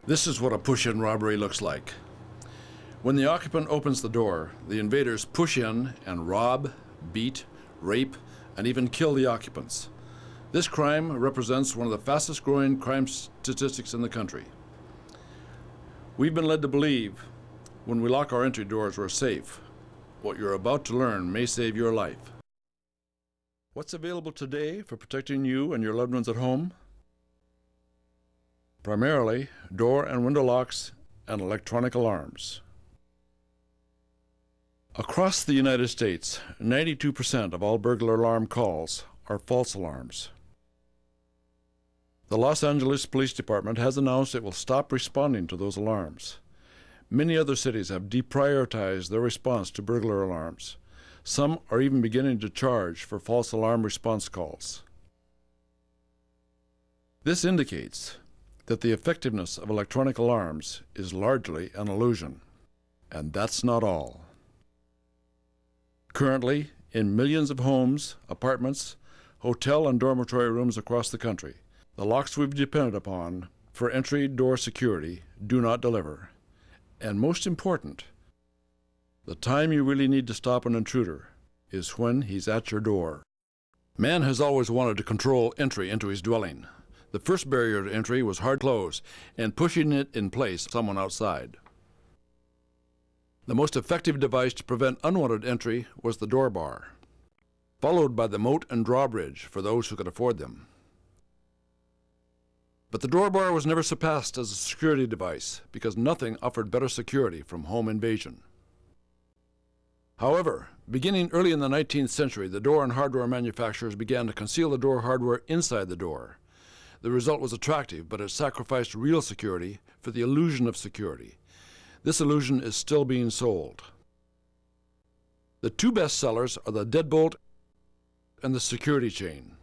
This is what a push-in robbery looks like. When the occupant opens the door, the invaders push in and rob, beat, rape, and even kill the occupants. This crime represents one of the fastest growing crime statistics in the country. We've been led to believe when we lock our entry doors we're safe. What you're about to learn may save your life. What's available today for protecting you and your loved ones at home? Primarily, door and window locks and electronic alarms. Across the United States, 92% of all burglar alarm calls are false alarms. The Los Angeles Police Department has announced it will stop responding to those alarms. Many other cities have deprioritized their response to burglar alarms. Some are even beginning to charge for false alarm response calls. This indicates that the effectiveness of electronic alarms is largely an illusion. And that's not all. Currently, in millions of homes, apartments, hotel and dormitory rooms across the country, the locks we've depended upon for entry door security do not deliver. And most important, the time you really need to stop an intruder is when he's at your door. Man has always wanted to control entry into his dwelling. The first barrier to entry was hard close and pushing it in place someone outside. The most effective device to prevent unwanted entry was the door bar, followed by the moat and drawbridge for those who could afford them. But the door bar was never surpassed as a security device because nothing offered better security from home invasion. However, beginning early in the 19th century, the door and hardware manufacturers began to conceal the door hardware inside the door. The result was attractive, but it sacrificed real security for the illusion of security. This illusion is still being sold. The two best sellers are the deadbolt and the security chain.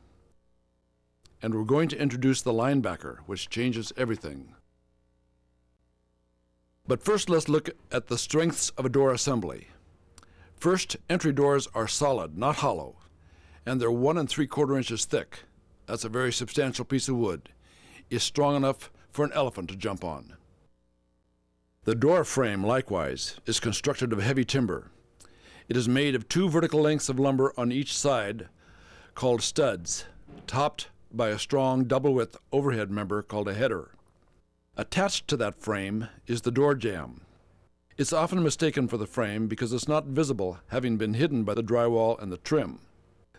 And we're going to introduce the Linebacker, which changes everything. But first, let's look at the strengths of a door assembly. First, entry doors are solid, not hollow, and they're 1 3/4 inches thick. That's a very substantial piece of wood. It's strong enough for an elephant to jump on. The door frame, likewise, is constructed of heavy timber. It is made of 2 vertical lengths of lumber on each side, called studs, topped by a strong double-width overhead member called a header. Attached to that frame is the door jamb. It's often mistaken for the frame because it's not visible, having been hidden by the drywall and the trim.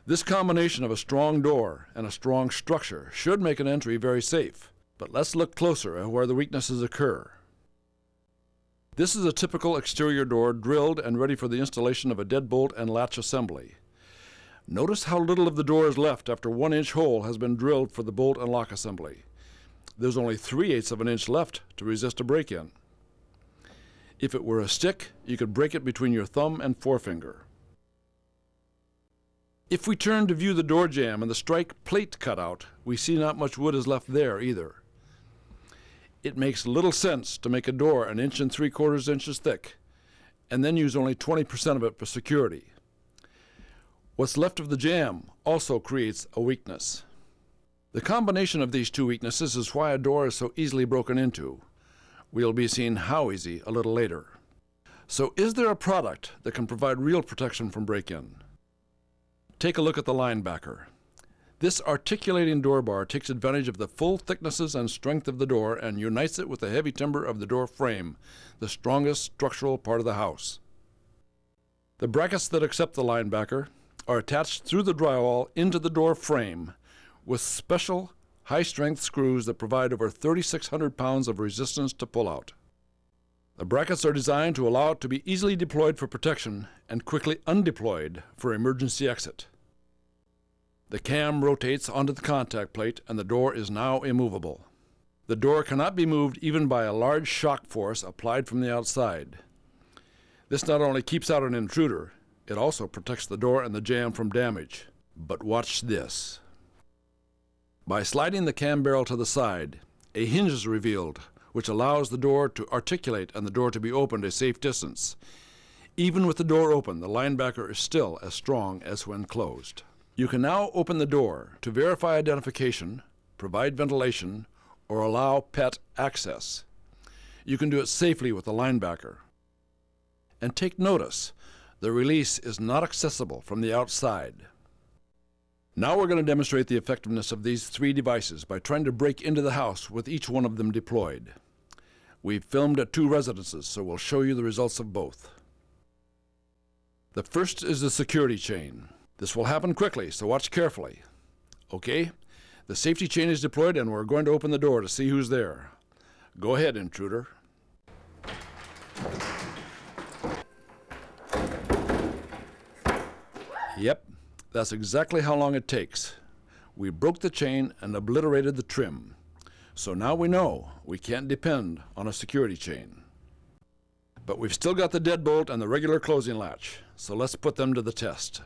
This combination of a strong door and a strong structure should make an entry very safe, but let's look closer at where the weaknesses occur. This is a typical exterior door drilled and ready for the installation of a deadbolt and latch assembly. Notice how little of the door is left after 1-inch hole has been drilled for the bolt and lock assembly. There's only 3/8 of an inch left to resist a break-in. If it were a stick, you could break it between your thumb and forefinger. If we turn to view the door jamb and the strike plate cutout, we see not much wood is left there either. It makes little sense to make a door 1 3/4 inches thick and then use only 20% of it for security. What's left of the jamb also creates a weakness. The combination of these two weaknesses is why a door is so easily broken into. We'll be seeing how easy a little later. So is there a product that can provide real protection from break-in? Take a look at the Linebacker. This articulating door bar takes advantage of the full thicknesses and strength of the door and unites it with the heavy timber of the door frame, the strongest structural part of the house. The brackets that accept the Linebacker are attached through the drywall into the door frame with special high-strength screws that provide over 3,600 pounds of resistance to pull-out. The brackets are designed to allow it to be easily deployed for protection and quickly undeployed for emergency exit. The cam rotates onto the contact plate and the door is now immovable. The door cannot be moved even by a large shock force applied from the outside. This not only keeps out an intruder, it also protects the door and the jamb from damage. But watch this. By sliding the cam barrel to the side, a hinge is revealed, which allows the door to articulate and the door to be opened a safe distance. Even with the door open, the Linebacker is still as strong as when closed. You can now open the door to verify identification, provide ventilation, or allow pet access. You can do it safely with the Linebacker. And take notice, the release is not accessible from the outside. Now we're going to demonstrate the effectiveness of these three devices by trying to break into the house with each one of them deployed. We've filmed at 2 residences, so we'll show you the results of both. The first is the security chain. This will happen quickly, so watch carefully. Okay, the safety chain is deployed and we're going to open the door to see who's there. Go ahead, intruder. Yep, that's exactly how long it takes. We broke the chain and obliterated the trim. So now we know we can't depend on a security chain. But we've still got the deadbolt and the regular closing latch, so let's put them to the test.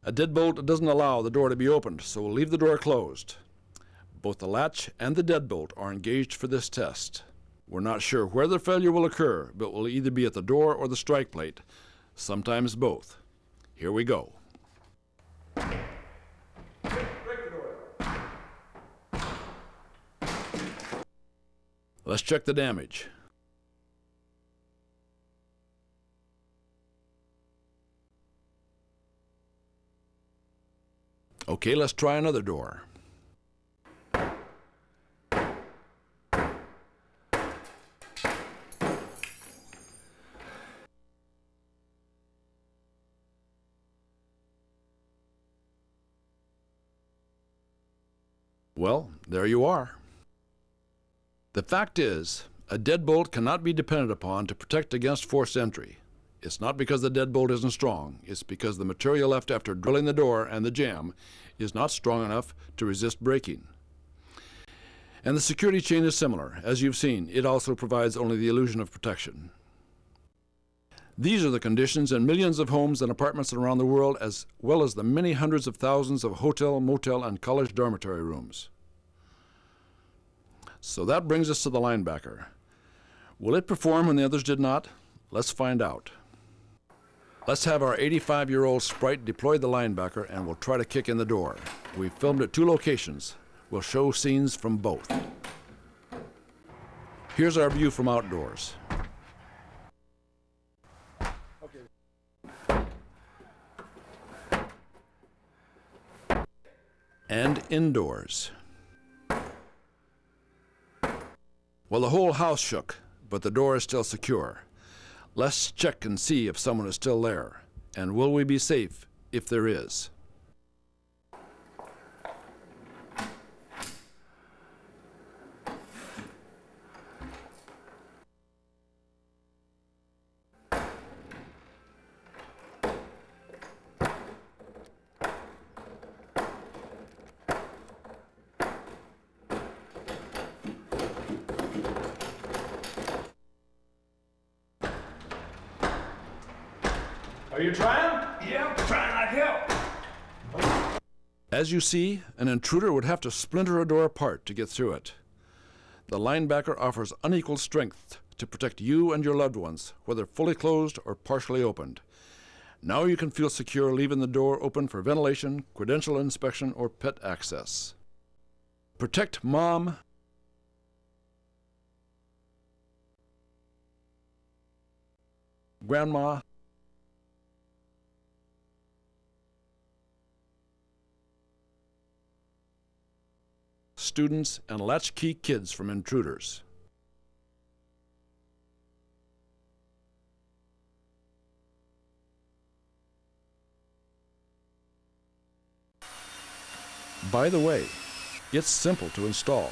A deadbolt doesn't allow the door to be opened, so we'll leave the door closed. Both the latch and the deadbolt are engaged for this test. We're not sure where the failure will occur, but will either be at the door or the strike plate, sometimes both. Here we go. Break the door. Let's check the damage. Okay, let's try another door. Well, there you are. The fact is, a deadbolt cannot be depended upon to protect against forced entry. It's not because the deadbolt isn't strong, it's because the material left after drilling the door and the jamb is not strong enough to resist breaking. And the security chain is similar. As you've seen, it also provides only the illusion of protection. These are the conditions in millions of homes and apartments around the world, as well as the many hundreds of thousands of hotel, motel, and college dormitory rooms. So that brings us to the Linebacker. Will it perform when the others did not? Let's find out. Let's have our 85-year-old sprite deploy the Linebacker and we'll try to kick in the door. We've filmed at 2 locations. We'll show scenes from both. Here's our view from outdoors. And indoors. Well, the whole house shook, but the door is still secure. Let's check and see if someone is still there. And will we be safe if there is? Are you trying? Yeah, I'm trying like hell. As you see, an intruder would have to splinter a door apart to get through it. The Linebacker offers unequal strength to protect you and your loved ones, whether fully closed or partially opened. Now you can feel secure leaving the door open for ventilation, credential inspection, or pet access. Protect Mom, Grandma, students, and latchkey kids from intruders. By the way, it's simple to install.